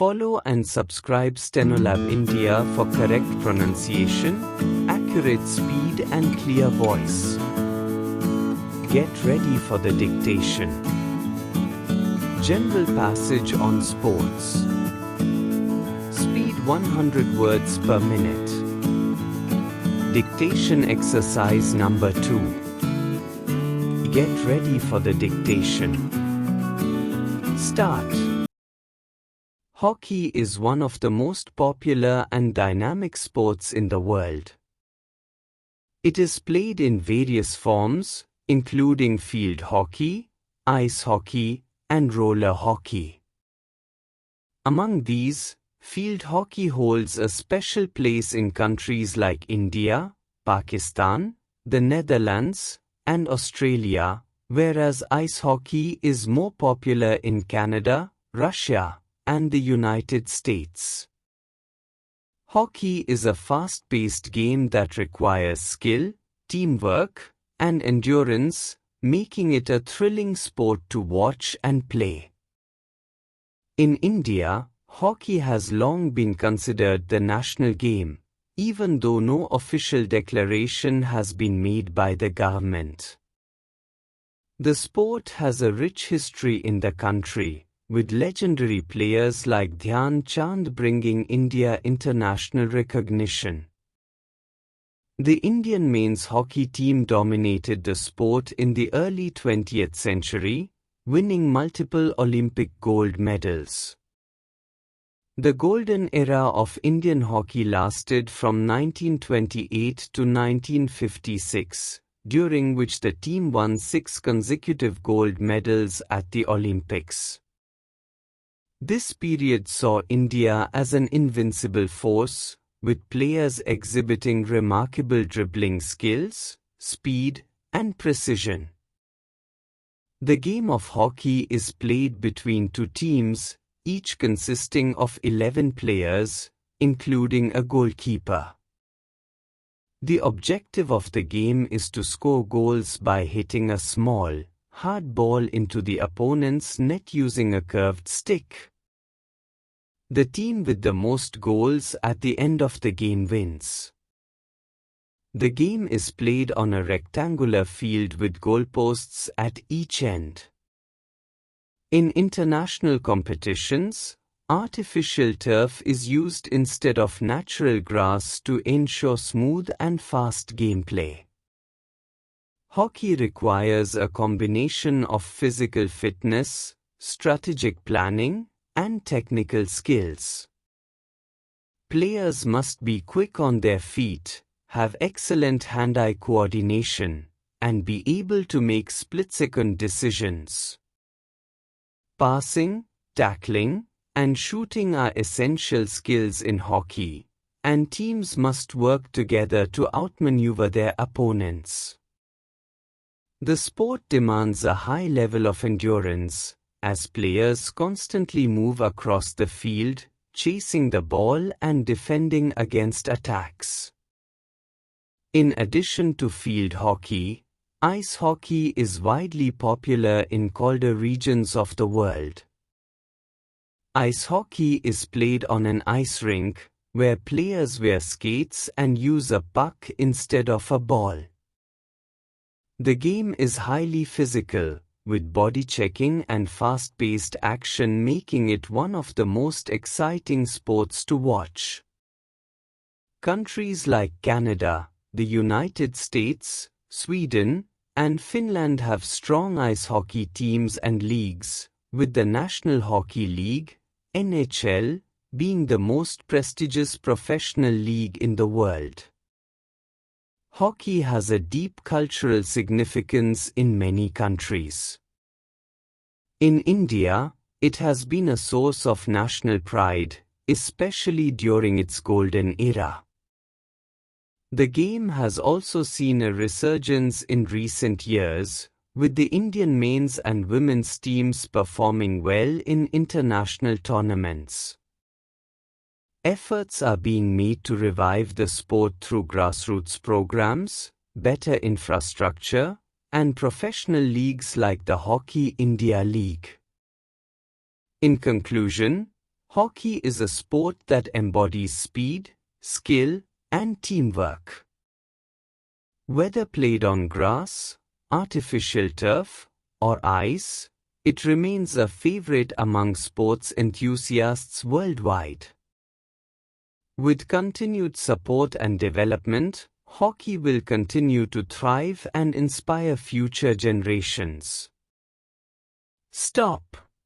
Follow and subscribe Stenolab India for correct pronunciation, accurate speed and clear voice. Get ready for the dictation. General passage on sports. Speed 100 words per minute. Dictation exercise number 2. Get ready for the dictation. Start. Hockey is one of the most popular and dynamic sports in the world. It is played in various forms, including field hockey, ice hockey, and roller hockey. Among these, field hockey holds a special place in countries like India, Pakistan, the Netherlands, and Australia, whereas ice hockey is more popular in Canada, Russia, and the United States. Hockey is a fast-paced game that requires skill, teamwork, and endurance, making it a thrilling sport to watch and play. In India, hockey has long been considered the national game, even though no official declaration has been made by the government. The sport has a rich history in the country, with legendary players like Dhyan Chand bringing India international recognition. The Indian men's hockey team dominated the sport in the early 20th century, winning multiple Olympic gold medals. The golden era of Indian hockey lasted from 1928 to 1956, during which the team won 6 consecutive gold medals at the Olympics. This period saw India as an invincible force, with players exhibiting remarkable dribbling skills, speed, and precision. The game of hockey is played between 2 teams, each consisting of 11 players, including a goalkeeper. The objective of the game is to score goals by hitting a small, hard ball into the opponent's net using a curved stick. The team with the most goals at the end of the game wins. The game is played on a rectangular field with goalposts at each end. In international competitions, artificial turf is used instead of natural grass to ensure smooth and fast gameplay. Hockey requires a combination of physical fitness, strategic planning, and technical skills. Players must be quick on their feet, have excellent hand-eye coordination, and be able to make split-second decisions. Passing, tackling, and shooting are essential skills in hockey, and teams must work together to outmaneuver their opponents. The sport demands a high level of endurance, as players constantly move across the field, chasing the ball and defending against attacks. In addition to field hockey, ice hockey is widely popular in colder regions of the world. Ice hockey is played on an ice rink, where players wear skates and use a puck instead of a ball. The game is highly physical, with body checking and fast-paced action making it one of the most exciting sports to watch. Countries like Canada, the United States, Sweden, and Finland have strong ice hockey teams and leagues, with the National Hockey League, NHL, being the most prestigious professional league in the world. Hockey has a deep cultural significance in many countries. In India, it has been a source of national pride, especially during its golden era. The game has also seen a resurgence in recent years, with the Indian men's and women's teams performing well in international tournaments. Efforts are being made to revive the sport through grassroots programs, better infrastructure, and professional leagues like the Hockey India League. In conclusion, Hockey is a sport that embodies speed, skill, and teamwork. Whether played on grass, artificial turf, or ice, it remains a favorite among sports enthusiasts worldwide. With continued support and development, hockey will continue to thrive and inspire future generations. Stop.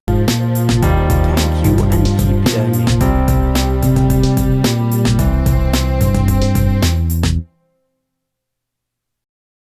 Thank you and keep learning.